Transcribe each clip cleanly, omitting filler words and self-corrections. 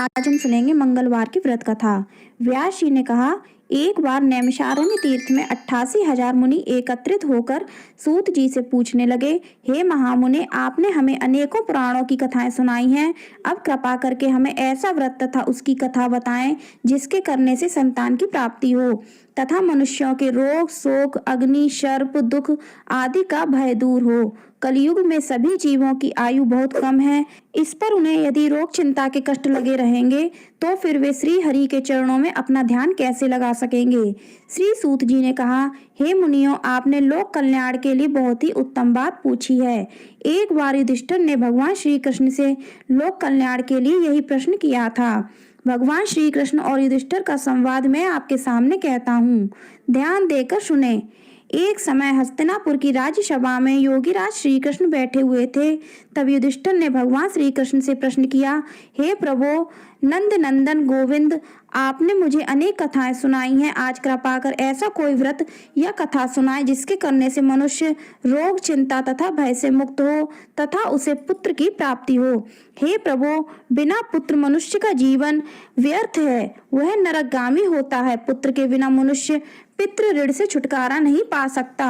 आज हम सुनेंगे मंगलवार की व्रत कथा। व्यास जी ने कहा, एक बार नैमिषारण्य तीर्थ में 88,000 मुनि एकत्रित होकर सूत जी से पूछने लगे, हे महामुने, आपने हमें अनेकों पुराणों की कथाएं सुनाई हैं। अब कृपा करके हमें ऐसा व्रत तथा उसकी कथा बताएं जिसके करने से संतान की प्राप्ति हो तथा मनुष्यों के रोग, शोक, अग्नि, सर्प, दुख आदि का भय दूर हो। कलयुग में सभी जीवों की आयु बहुत कम है। इस पर उन्हें यदि रोग चिंता के कष्ट लगे रहेंगे तो फिर वे श्री हरि के चरणों में अपना ध्यान कैसे लगा सकेंगे। श्री सूत जी ने कहा, हे मुनियों, आपने लोक कल्याण के लिए बहुत ही उत्तम बात पूछी है। एक बार युधिष्ठिर ने भगवान श्री कृष्ण से लोक कल्याण के लिए यही प्रश्न किया था। भगवान श्री कृष्ण और युधिष्ठिर का संवाद मैं आपके सामने कहता हूँ, ध्यान देकर सुने। एक समय हस्तिनापुर की राज्यसभा में योगीराज श्री कृष्ण बैठे हुए थे। तब युधिष्ठिर ने भगवान श्री कृष्ण से प्रश्न किया, हे प्रभु नंद नंदन गोविंद, आपने मुझे अनेक कथाएं सुनाई हैं। आज कृपा कर ऐसा कोई व्रत या कथा सुनाए जिसके करने से मनुष्य रोग, चिंता तथा भय से मुक्त हो तथा उसे पुत्र की प्राप्ति हो। हे प्रभु, बिना पुत्र मनुष्य का जीवन व्यर्थ है, वह नरकगामी होता है। पुत्र के बिना मनुष्य पितृ ऋण से छुटकारा नहीं पा सकता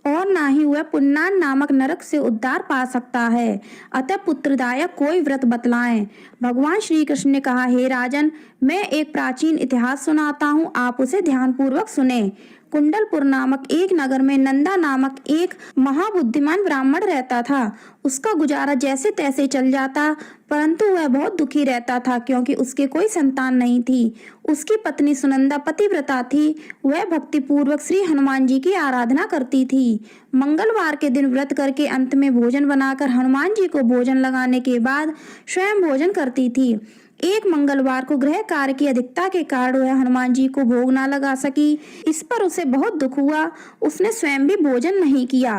और ना ही वह पुन्नान नामक नरक से उद्धार पा सकता है। अतः पुत्रदायक कोई व्रत बतलाएं। भगवान श्री कृष्ण ने कहा, हे राजन, मैं एक प्राचीन इतिहास सुनाता हूँ, आप उसे ध्यानपूर्वक सुने। कुंडलपुर नामक एक नगर में नंदा नामक एक महाबुद्धिमान ब्राह्मण रहता था। उसका गुजारा जैसे तैसे चल जाता, परंतु वह बहुत दुखी रहता था क्योंकि उसके कोई संतान नहीं थी। उसकी पत्नी सुनंदा पतिव्रता थी। वह भक्ति पूर्वक श्री हनुमान जी की आराधना करती थी। मंगलवार के दिन व्रत करके अंत में भोजन बनाकर हनुमान जी को भोजन लगाने के बाद स्वयं भोजन करती थी। एक मंगलवार को गृह कार्य की अधिकता के कारण वह हनुमान जी को भोग ना लगा सकी। इस पर उसे बहुत दुख हुआ। उसने स्वयं भी भोजन नहीं किया।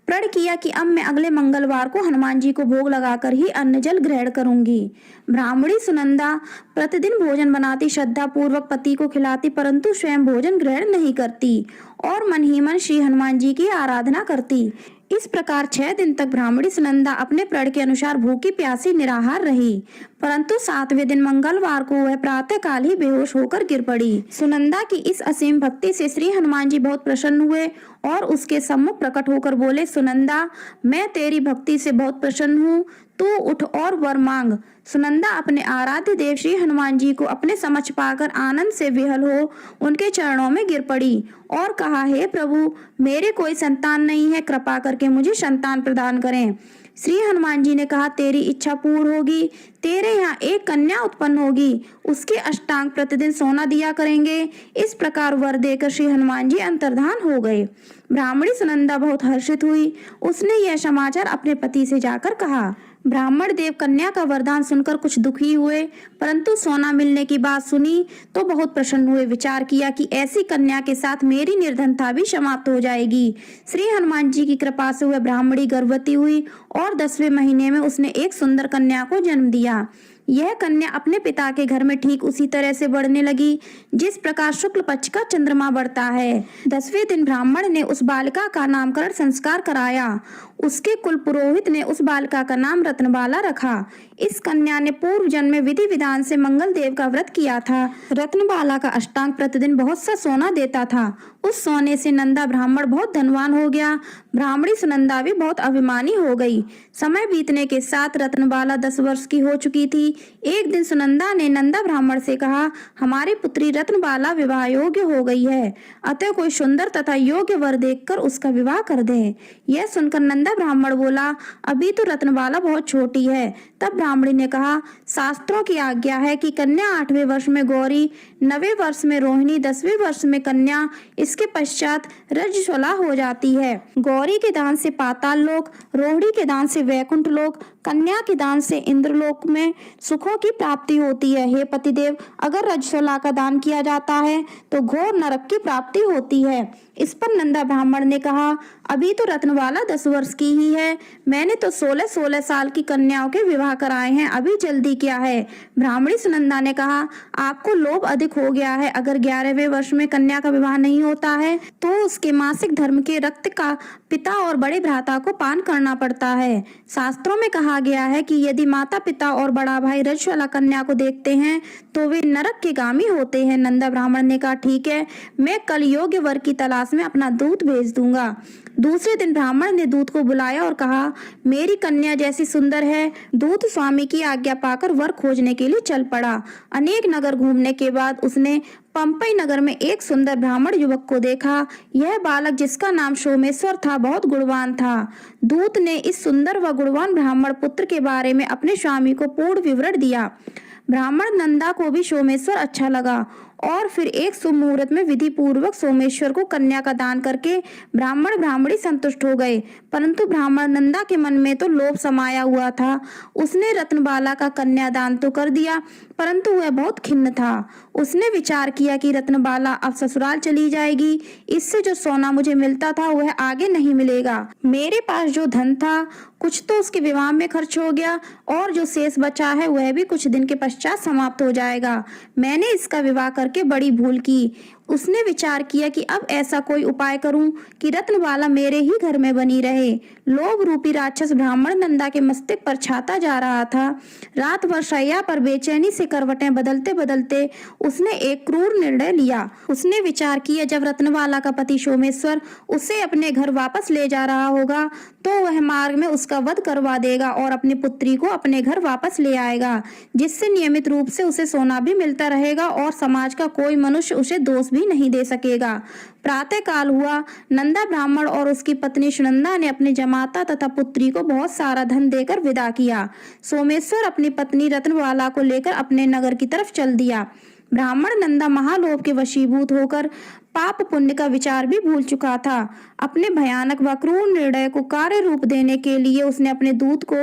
प्रण किया कि अब मैं अगले मंगलवार को हनुमान जी को भोग लगाकर ही अन्न जल ग्रहण करूंगी। ब्राह्मणी सुनंदा प्रतिदिन भोजन बनाती, श्रद्धा पूर्वक पति को खिलाती, परंतु स्वयं भोजन ग्रहण नहीं करती और मन ही मन श्री हनुमान जी की आराधना करती। इस प्रकार 6 दिन तक ब्राह्मणी सुनंदा अपने प्रण के अनुसार भूखी प्यासी निराहार रही, परंतु 7वें दिन मंगलवार को वह प्रातः काल ही बेहोश होकर गिर पड़ी। सुनंदा की इस असीम भक्ति से श्री हनुमान जी बहुत प्रसन्न हुए और उसके सम्मुख प्रकट होकर बोले, सुनंदा, मैं तेरी भक्ति से बहुत प्रसन्न हूँ, तू उठ और वर मांग। सुनंदा अपने आराध्य देव श्री हनुमान जी को अपने समक्ष पाकर आनंद से विहल हो उनके चरणों में गिर पड़ी और कहा, हे प्रभु, मेरे कोई संतान नहीं है, कृपा करके मुझे संतान प्रदान करें। श्री हनुमान जी ने कहा, तेरी इच्छा पूर्ण होगी। तेरे यहाँ एक कन्या उत्पन्न होगी, उसके अष्टांग प्रतिदिन सोना दिया करेंगे। इस प्रकार वर देकर श्री हनुमान जी अंतर्धान हो गए। ब्राह्मणी सुनंदा बहुत हर्षित हुई। उसने यह समाचार अपने पति से जाकर कहा। ब्राह्मण देव कन्या का वरदान सुनकर कुछ दुखी हुए, परंतु सोना मिलने की बात सुनी तो बहुत प्रसन्न हुए। विचार किया कि ऐसी कन्या के साथ मेरी निर्धनता भी समाप्त हो जाएगी। श्री हनुमान जी की कृपा से वह ब्राह्मणी गर्भवती हुई और 10वें महीने में उसने एक सुंदर कन्या को जन्म दिया। यह कन्या अपने पिता के घर में ठीक उसी तरह से बढ़ने लगी जिस प्रकार शुक्ल पक्ष का चंद्रमा बढ़ता है। 10वें दिन ब्राह्मण ने उस बालिका का नामकरण संस्कार कराया। उसके कुल पुरोहित ने उस बालिका का नाम रत्नबाला रखा। इस कन्या ने पूर्व जन्म में विधि विधान से मंगल देव का व्रत किया था। रत्नबाला का अष्टांग प्रतिदिन बहुत सा सोना देता था। उस सोने से नंदा ब्राह्मण बहुत धनवान हो गया। ब्राह्मणी सुनंदा भी बहुत अभिमानी हो गई। समय बीतने के साथ रत्नबाला 10 वर्ष की हो चुकी थी। एक दिन सुनंदा ने नंदा ब्राह्मण से कहा, हमारी पुत्री रत्नबाला विवाह योग्य हो गई है, अतः कोई सुंदर तथा योग्य वर देखकर उसका विवाह कर दे। यह सुनकर नंदा ब्राह्मण बोला, अभी तो रत्नबाला बहुत छोटी है। तब ब्राह्मणी ने कहा, शास्त्रों की आज्ञा है कि कन्या 8वें वर्ष में गौरी, 9वें वर्ष में रोहिणी, 10वें वर्ष में कन्या, इसके पश्चात रजस्वला हो जाती है। गौरी के दान से पाताल लोक, रोहिणी के दान से वैकुंठ लोक, कन्या के दान से इंद्रलोक में सुखों की प्राप्ति होती है। हे पतिदेव, अगर रजस्वला का दान किया जाता है तो घोर नरक की प्राप्ति होती है। इस पर नंदा ब्राह्मण ने कहा, अभी तो रत्नबाला 10 वर्ष की ही है। मैंने तो 16-16 साल की कन्याओं के विवाह कराए हैं, अभी जल्दी क्या है। ब्राह्मणी सुनंदा ने कहा, आपको लोभ अधिक हो गया है। अगर 11वें वर्ष में कन्या का विवाह नहीं होता है तो उसके मासिक धर्म के रक्त का पिता और बड़े भ्राता को पान करना पड़ता है। शास्त्रों में कहा गया है कि यदि माता पिता और बड़ा भाई रजस्वला कन्या को देखते हैं तो वे नरक के गामी होते हैं। नंदा ब्राह्मण ने कहा, ठीक है, मैं कल योग्य वर की तलाश में अपना दूत भेज दूंगा। दूसरे दिन ब्राह्मण ने दूत को बुलाया और कहा, मेरी कन्या जैसी सुंदर है। दूत स्वामी की आज्ञा पाकर वर खोजने के लिए चल पड़ा। अनेक नगर घूमने के बाद उसने पंपई नगर में एक सुंदर ब्राह्मण युवक को देखा। यह बालक, जिसका नाम सोमेश्वर था, बहुत गुणवान था। दूत ने इस सुंदर व गुणवान ब्राह्मण पुत्र के बारे में अपने स्वामी को पूर्ण विवरण दिया। ब्राह्मण नंदा को भी सोमेश्वर अच्छा लगा और फिर एक शुभ मुहूर्त में विधि पूर्वक सोमेश्वर को कन्या का दान करके ब्राह्मण ब्राह्मणी संतुष्ट हो गए। परंतु ब्राह्मण नंदा के मन में तो लोभ समाया हुआ था। उसने रत्नबाला का कन्यादान तो कर दिया, परंतु वह बहुत खिन्न था। उसने विचार किया कि रत्नबाला अब ससुराल चली जाएगी, इससे जो सोना मुझे मिलता था वह आगे नहीं मिलेगा। मेरे पास जो धन था कुछ तो उसके विवाह में खर्च हो गया और जो शेष बचा है वह भी कुछ दिन के पश्चात समाप्त हो जाएगा। मैंने इसका विवाह करके बड़ी भूल की। उसने विचार किया कि अब ऐसा कोई उपाय करूं कि रत्नबाला मेरे ही घर में बनी रहे। लोभ रूपी राक्षस ब्राह्मण नंदा के मस्तक पर छाता जा रहा था। रात भर शैया पर बेचैनी से करवटें बदलते बदलते उसने एक क्रूर निर्णय लिया। उसने विचार किया, जब रत्नबाला का पति सोमेश्वर उसे अपने घर वापस ले जा रहा होगा तो वह मार्ग में उसका वध करवा देगा और अपनी पुत्री को अपने घर वापस ले आएगा, जिससे नियमित रूप से उसे सोना भी मिलता रहेगा और समाज का कोई मनुष्य उसे दोष भी नहीं दे सकेगा। प्रातः काल हुआ। नंदा ब्राह्मण और उसकी पत्नी सुनंदा ने अपने जमाता तथा पुत्री को बहुत सारा धन देकर विदा किया। सोमेश्वर अपनी पत्नी रत्नबाला को लेकर अपने नगर की तरफ चल दिया। ब्राह्मण नंदा महालोभ के वशीभूत होकर पाप पुण्य का विचार भी भूल चुका था। अपने भयानक व क्रूर निर्णय को कार्य रूप देने के लिए उसने अपने दूत को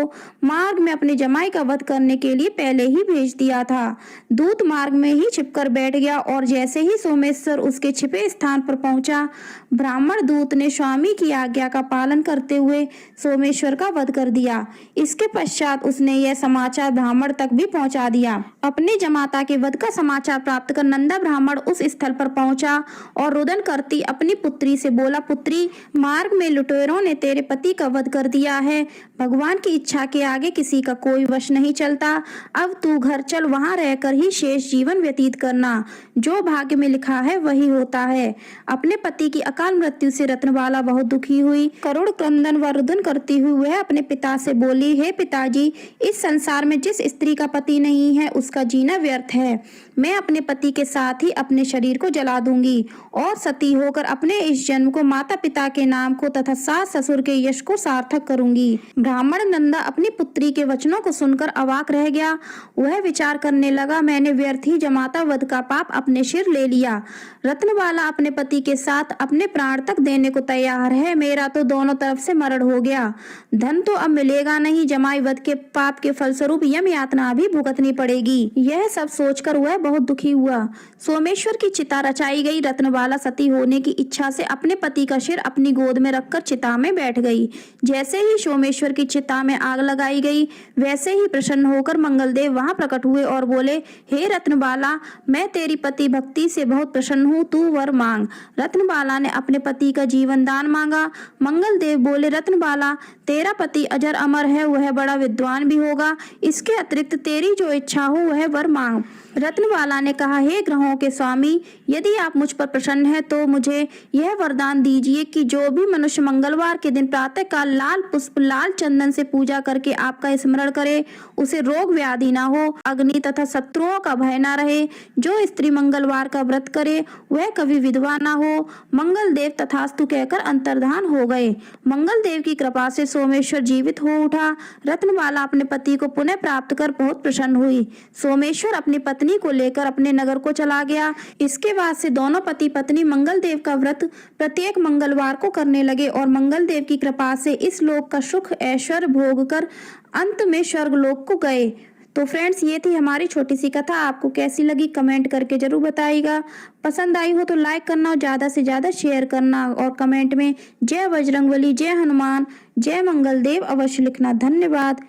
मार्ग में अपने जमाई का वध करने के लिए पहले ही भेज दिया था। दूत मार्ग में ही छिपकर बैठ गया और जैसे ही सोमेश्वर उसके छिपे स्थान पर पहुंचा, ब्राह्मण दूत ने स्वामी की आज्ञा का पालन करते हुए सोमेश्वर का वध कर दिया। इसके पश्चात उसने यह समाचार ब्राह्मण तक भी पहुंचा दिया। अपने जमाता के वध का समाचार प्राप्त कर नंदा ब्राह्मण उस स्थल पर पहुंचा और रुदन करती अपनी पुत्री से बोला, पुत्री, मार्ग में लुटेरों ने तेरे पति का वध कर दिया है। भगवान की इच्छा के आगे किसी का कोई वश नहीं चलता। अब तू घर चल, वहां रहकर ही शेष जीवन व्यतीत करना। जो भाग्य में लिखा है वही होता है। अपने पति की अकाल मृत्यु से रत्नबाला बहुत दुखी हुई। करुण क्रंदन व रुदन करती हुई वह अपने पिता से बोली, हे पिताजी, इस संसार में जिस स्त्री का पति नहीं है उसका जीना व्यर्थ है। मैं अपने पति के साथ ही अपने शरीर को जला दूंगी और सती होकर अपने इस जन्म को माता पिता के नाम को तथा सास ससुर के यश को सार्थक करूंगी। ब्राह्मण नंदा अपनी पुत्री के वचनों को सुनकर अवाक रह गया। वह विचार करने लगा, मैंने व्यर्थ ही जमाता वध का पाप अपने सिर ले लिया। रत्नबाला अपने पति के साथ अपने प्राण तक देने को तैयार है। मेरा तो दोनों तरफ से मरण हो गया। धन तो अब मिलेगा नहीं, जमाई वध के पाप के फलस्वरूप यम यातना भी भुगतनी पड़ेगी। यह सब सोचकर वह बहुत दुखी हुआ। सोमेश्वर की चिता रचाई गई। रत्नबाला सती होने की इच्छा से अपने पति का सिर अपनी गोद में रखकर चिता में बैठ गई। जैसे ही सोमेश्वर की चिता में आग लगाई गई, वैसे ही प्रसन्न होकर मंगलदेव वहां प्रकट हुए और बोले, हे रत्नबाला, मैं तेरी पति भक्ति से बहुत प्रसन्न हूँ, तू वर मांग। रत्नबाला ने अपने पति का जीवन दान मांगा। मंगलदेव बोले, रत्नबाला, तेरा पति अजर अमर है, वह बड़ा विद्वान भी होगा। इसके अतिरिक्त तेरी जो इच्छा हो वह वर मांग। रत्नबाला ने कहा, हे ग्रहों के स्वामी, यदि आप मुझ पर प्रसन्न हैं तो मुझे यह वरदान दीजिए कि जो भी मनुष्य मंगलवार के दिन प्रातः काल लाल पुष्प लाल चंदन से पूजा करके आपका स्मरण करे, उसे रोग व्याधि ना हो, अग्नि तथा शत्रुओं का भय ना रहे। जो स्त्री मंगलवार का व्रत करे वह कभी विधवा ना हो। मंगलदेव तथास्तु कहकर अंतर्धान हो गए। मंगलदेव की कृपा से सोमेश्वर जीवित हो उठा। रत्नबाला अपने पति को पुनः प्राप्त कर बहुत प्रसन्न हुई। सोमेश्वर अपनी पत्नी को लेकर अपने नगर को चला गया। इसके बाद से दोनों पति पत्नी मंगलदेव का व्रत प्रत्येक मंगलवार को करने लगे और मंगलदेव की कृपा से इस लोक का सुख ऐश्वर्य भोग कर अंत में स्वर्ग लोक को गए। तो फ्रेंड्स, ये थी हमारी छोटी सी कथा। आपको कैसी लगी कमेंट करके जरूर बताइएगा। पसंद आई हो तो लाइक करना और ज़्यादा से ज़्यादा शेयर करना और कमेंट में जय बजरंगबली, जय हनुमान, जय मंगल देव अवश्य लिखना। धन्यवाद।